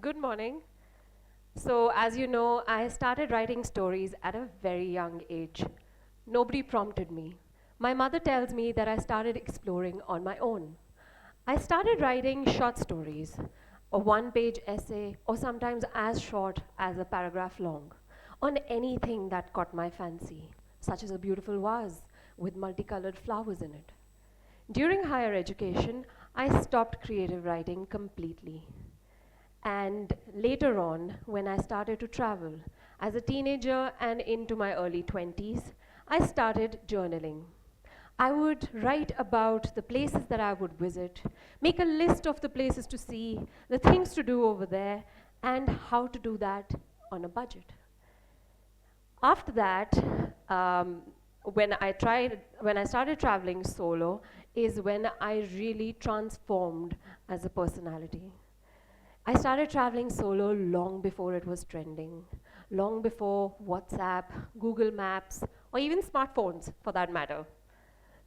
Good morning. So, as you know, I started writing stories at a very young age. Nobody prompted me. My mother tells me that I started exploring on my own. I started writing short stories, a one-page essay, or sometimes as short as a paragraph long, on anything that caught my fancy, such as a beautiful vase with multicolored flowers in it. During higher education, I stopped creative writing completely. And later on, when I started to travel, as a teenager and into my early 20s, I started journaling. I would write about the places that I would visit, make a list of the places to see, the things to do over there, and how to do that on a budget. After that, um, when I started traveling solo, is when I really transformed as a personality. I started traveling solo long before it was trending, long before WhatsApp, Google Maps, or even smartphones for that matter.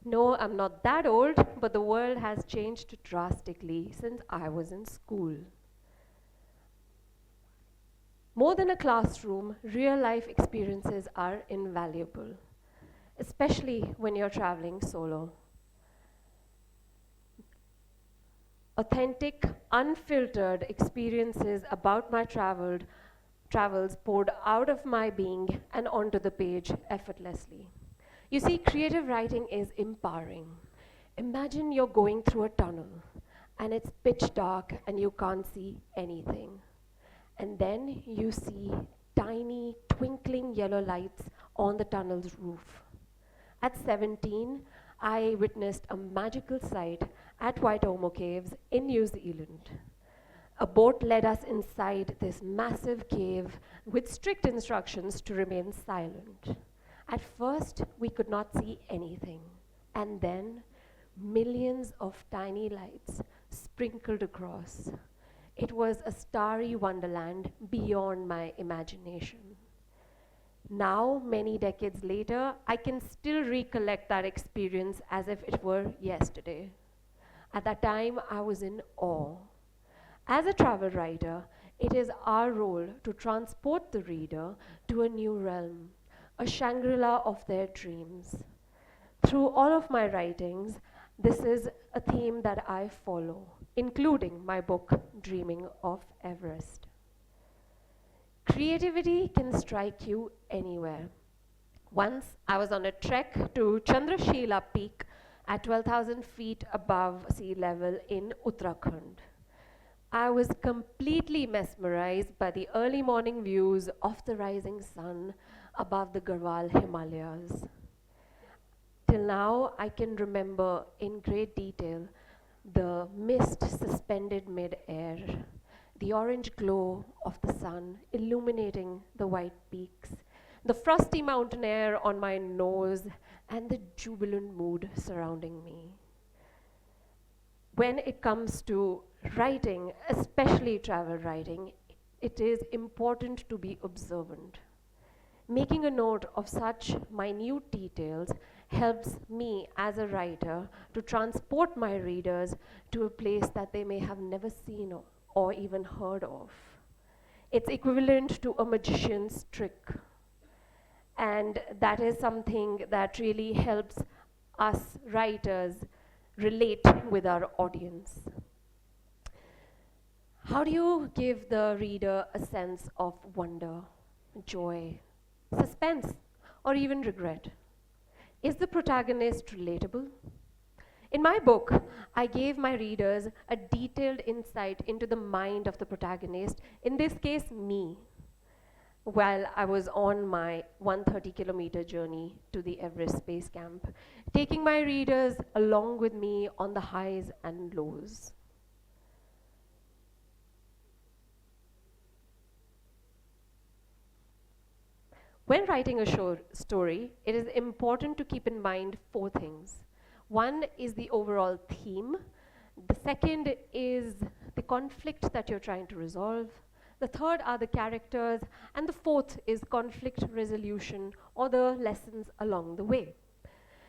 No, I'm not that old, but the world has changed drastically since I was in school. More than a classroom, real life experiences are invaluable, especially when you're traveling solo. Authentic, unfiltered experiences about my travels poured out of my being and onto the page effortlessly. You see, creative writing is empowering. Imagine you're going through a tunnel and it's pitch dark and you can't see anything. And then you see tiny twinkling yellow lights on the tunnel's roof. At 17, I witnessed a magical sight at Waitomo Caves in New Zealand. A boat led us inside this massive cave with strict instructions to remain silent. At first, we could not see anything, and then millions of tiny lights sprinkled across. It was a starry wonderland beyond my imagination. Now, many decades later, I can still recollect that experience as if it were yesterday. At that time, I was in awe. As a travel writer, it is our role to transport the reader to a new realm, a Shangri-La of their dreams. Through all of my writings, this is a theme that I follow, including my book, Dreaming of Everest. Creativity can strike you anywhere. Once I was on a trek to Chandrashila Peak at 12,000 feet above sea level in Uttarakhand. I was completely mesmerized by the early morning views of the rising sun above the Garhwal Himalayas. Till now, I can remember in great detail the mist suspended mid-air, the orange glow of the sun illuminating the white peaks, the frosty mountain air on my nose, and the jubilant mood surrounding me. When it comes to writing, especially travel writing, it is important to be observant. Making a note of such minute details helps me as a writer to transport my readers to a place that they may have never seen or even heard of. It's equivalent to a magician's trick. And that is something that really helps us writers relate with our audience. How do you give the reader a sense of wonder, joy, suspense, or even regret? Is the protagonist relatable? In my book, I gave my readers a detailed insight into the mind of the protagonist, in this case, me, while I was on my 130-kilometer journey to the Everest Base Camp, taking my readers along with me on the highs and lows. When writing a story, it is important to keep in mind four things. One is the overall theme. The second is the conflict that you're trying to resolve. The third are the characters. And the fourth is conflict resolution or the lessons along the way.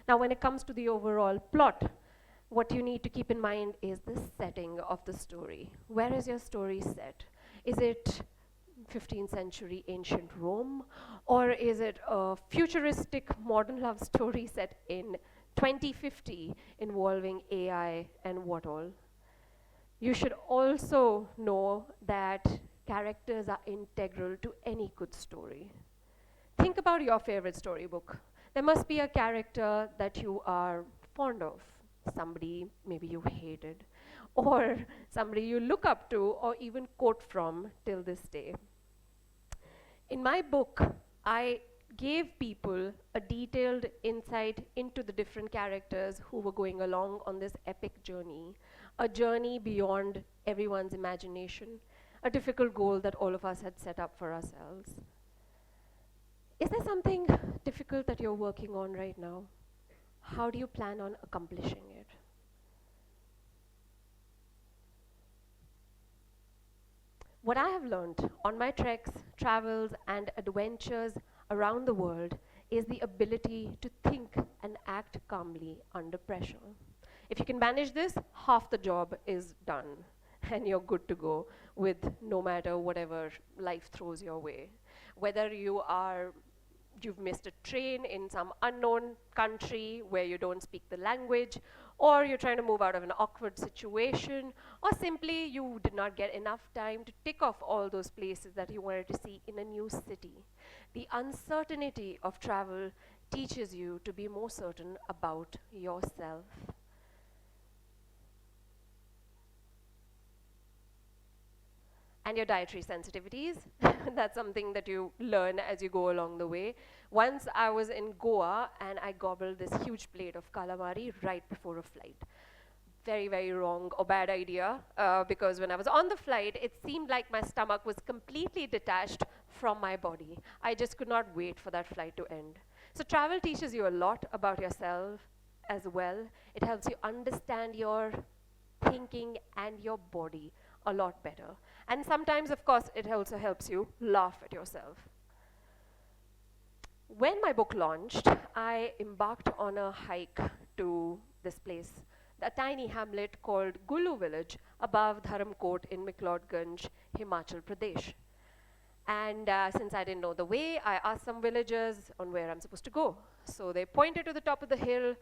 Now, when it comes to the overall plot, what you need to keep in mind is the setting of the story. Where is your story set? Is it 15th century ancient Rome? Or is it a futuristic modern love story set in 2050 involving AI and what all? You should also know that characters are integral to any good story. Think about your favorite storybook. There must be a character that you are fond of, somebody maybe you hated, or somebody you look up to or even quote from till this day. In my book, I gave people a detailed insight into the different characters who were going along on this epic journey, a journey beyond everyone's imagination, a difficult goal that all of us had set up for ourselves. Is there something difficult that you're working on right now? How do you plan on accomplishing it? What I have learned on my treks, travels, and adventures around the world is the ability to think and act calmly under pressure. If you can manage this, half the job is done, and you're good to go with no matter whatever life throws your way. Whether you've missed a train in some unknown country where you don't speak the language, or you're trying to move out of an awkward situation, or simply you did not get enough time to tick off all those places that you wanted to see in a new city. The uncertainty of travel teaches you to be more certain about yourself. And your dietary sensitivities. That's something that you learn as you go along the way. Once I was in Goa and I gobbled this huge plate of calamari right before a flight. Very, very wrong or bad idea, because when I was on the flight, it seemed like my stomach was completely detached from my body. I just could not wait for that flight to end. So travel teaches you a lot about yourself as well. It helps you understand your thinking and your body a lot better. And sometimes, of course, it also helps you laugh at yourself. When my book launched, I embarked on a hike to this place, a tiny hamlet called Gulu village above Dharamkot in McLeodganj, Himachal Pradesh. And since I didn't know the way, I asked some villagers on where I'm supposed to go. So they pointed to the top of the hill.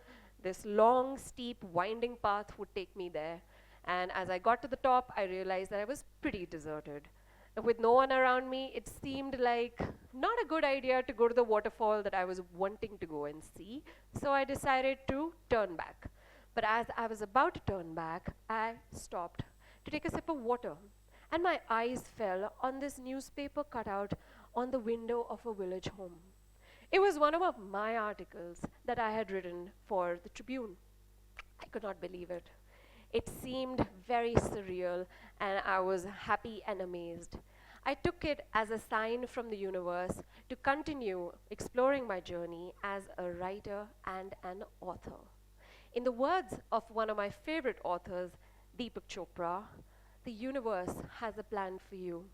This long, steep, winding path would take me there. And as I got to the top, I realized that I was pretty deserted. With no one around me, it seemed like not a good idea to go to the waterfall that I was wanting to go and see. So I decided to turn back. But as I was about to turn back, I stopped to take a sip of water. And my eyes fell on this newspaper cutout on the window of a village home. It was one of my articles that I had written for the Tribune. I could not believe it. It seemed very surreal, and I was happy and amazed. I took it as a sign from the universe to continue exploring my journey as a writer and an author. In the words of one of my favorite authors, Deepak Chopra, the universe has a plan for you,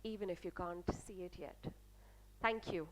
even if you can't see it yet. Thank you.